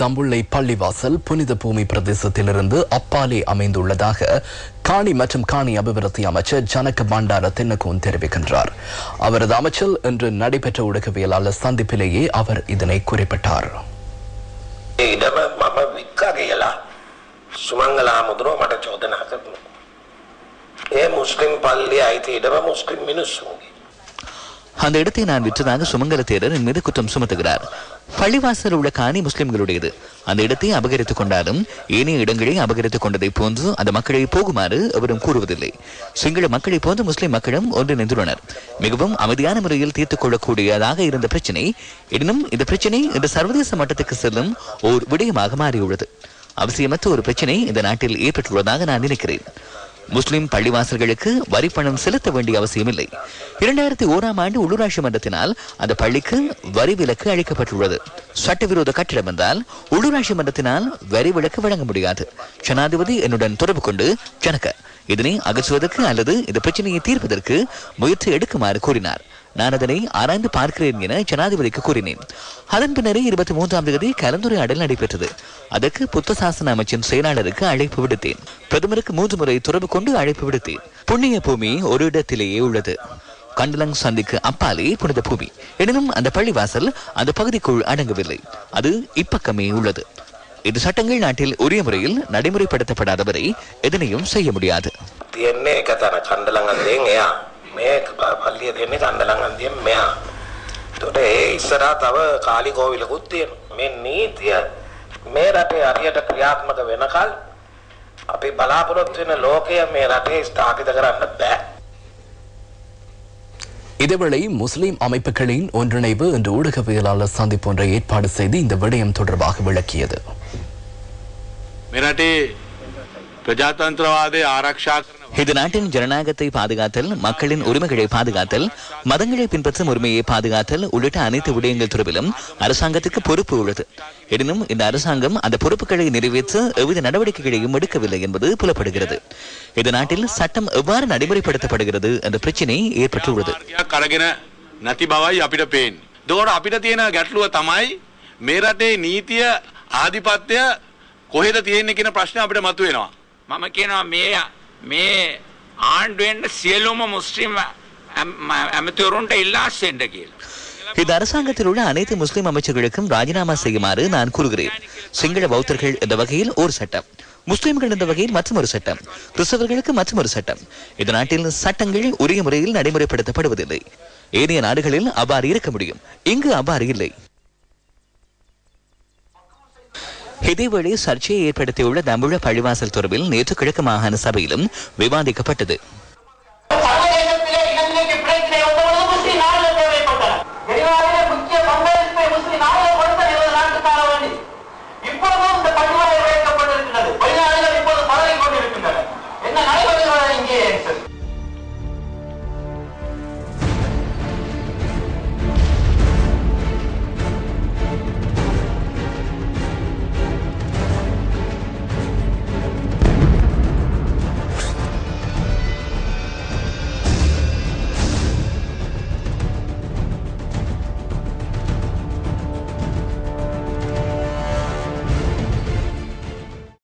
தம்புள்ளை பள்ளிவாசல் புனித பூமி பிரதேசத்திலிருந்து அப்பாலே அமைந்துள்ளதாக காணி மற்றும் காணி அபிவிருத்தி அமைச்சர் ஜனக பண்டார தென்னகோன் தெரிவிக்கின்றார். அவரது அமைச்சர் இன்று நடைபெற்ற ஊடகவியலாளர் சந்திப்பிலேயே அவர் இதனை குறிப்பிட்டார். அந்த இடத்தை நான் விற்றதாக சுமங்கல தேரர் என் மீது குற்றம் சுமத்துகிறார். பள்ளிவாசல் உள்ள காணி முஸ்லிம்களுடையது. அந்த இடத்தை அபகரித்துக் கொண்டாலும் ஏனைய இடங்களை அபகரித்துக் கொண்டதை போன்று அந்த மக்களை போகுமாறு அவரும் கூறுவதில்லை. சிங்கள மக்களை போன்று முஸ்லிம் மக்களும் ஒன்றிணைந்துள்ளனர். மிகவும் அமைதியான முறையில் தீர்த்துக் கொள்ளக்கூடியதாக இருந்த பிரச்சினை, எனினும் இந்த பிரச்சினை இந்த சர்வதேச மட்டத்துக்கு செல்லும் ஓர் விடயமாக மாறியுள்ளது. அவசியமற்ற ஒரு பிரச்சினை இந்த நாட்டில் ஏற்பட்டுள்ளதாக நான் நினைக்கிறேன். முஸ்லிம் பள்ளிவாசல்களுக்கு வரி பணம் செலுத்த வேண்டிய அவசியமில்லை. 2001ஆம் ஆண்டு உள்ளூராட்சி மன்றத்தினால் அந்த பள்ளிக்கு வரி விலக்கு அளிக்கப்பட்டுள்ளது. சட்டவிரோத கட்டிடம் என்றால் உள்ளூராட்சி மன்றத்தினால் வரி விலக்கு வழங்க முடியாது. ஜனாதிபதி என்னுடன் தொடர்பு கொண்டு ஜனக இதனை அகற்றுவதற்கு அல்லது இந்த பிரச்சனையை தீர்ப்பதற்கு முயற்சி எடுக்குமாறு கூறினார். நான் அதனை ஆராய்ந்து பார்க்கிறேன் என ஜனாதிபதிக்கு கூறினேன். அதன் பின்னரே 23ஆம் தேதி கலந்துரையாடல் நடைபெற்றது. அதற்கு புத்த சாசன அமைச்சின் செயலாளருக்கு அழைப்பு விடுத்தேன். பிரதமருக்கு 3 முறை தொடர்பு கொண்டு அழைப்பு விடுத்தேன். புண்ணிய பூமி ஒரு இடத்திலேயே உள்ளது. கண்டலங் சந்திக்கு அப்பாலே புனித பூமி. எனினும் அந்த பள்ளிவாசல் அந்த பகுதிக்குள் அடங்கவில்லை. அது இப்பக்கமே உள்ளது. இது சட்டங்கள் நாட்டில் உரிய முறையில் நடைமுறைப்படுத்தப்படாதவரை எதனையும் செய்ய முடியாது. මේ පල්ලිය දෙන්නේ කණ්ඩලම් අන්තියෙන් මෙහා. ඒකට ඒ ඉස්සරහා තව කාලි කෝවිලකුත් තියෙනවා. මේ නීතිය මේ රටේ හරියට ක්‍රියාත්මක වෙනකල් අපි බලාපොරොත්තු වෙන ලෝකය මේ රටේ ස්ථාපිත කරන්න බෑ. இதேவேளை முஸ்லிம் அமைப்புகளின் ஒன்றிணைவு இன்று ஊடகவியலாளர் சந்திப்பு ஒன்றை ஏற்பாடு செய்து இந்த விடயம் தொடர்பாக விளக்கியது. இது நாட்டின் ஜனநாயகத்தை பாதுகாத்தல், மக்களின் உரிமைகளை பாதுகாத்தல், மதங்களை பின்பற்றும் உரிமையை பாதுகாத்தல் உள்ளிட்ட அனைத்து விடயங்கள் தொடர்பிலும் அரசாங்கத்துக்கு பொறுப்பு உள்ளது. எனினும் இந்த அரசாங்கம் அந்த பொறுப்புகளை நிறைவேற்ற எவ்வித நடவடிக்கைகளையும் எடுக்கவில்லை என்பது புலப்படுகிறது. இந்த நாட்டில் சட்டம் எவ்வாறு நடைமுறைப்படுத்தப்படுகிறது என்ற பிரச்சினை ஏற்பட்டுள்ளது. මම කියනවා මේ ආණ්ඩුවෙන් සියලුම මුස්ලිම් ඇමතිවරුන්ට ඉල්ලාස් වෙන්න කියලා. இந்த அரசாங்கத்தில் உள்ள அனைத்து முஸ்லிம் அமைச்சர்களுக்கும் ராஜினாமா செய்யுமாறு நான் கூறுகிறேன். சிங்கள பௌத்தர்கள் என்ற வகையில் ஒரு சட்டம், முஸ்லிம்கள் என்ற வகையில் மற்றொரு சட்டம், கிறிஸ்தவர்களுக்கு மற்றொரு சட்டம். இந்த நாட்டில் சட்டங்கள் உரிய முறையில் நடைமுறைப்படுத்தப்படுவதில்லை. ஏனைய நாடுகளில் அவ்வாறு இருக்க முடியும், இங்கு அவ்வாறு இல்லை. இதேவேளை சர்ச்சையை ஏற்படுத்தியுள்ள தம்புள்ள பள்ளிவாசல் தொடர்பில் நேற்று கிழக்கு மாகாண சபையிலும் விவாதிக்கப்பட்டது.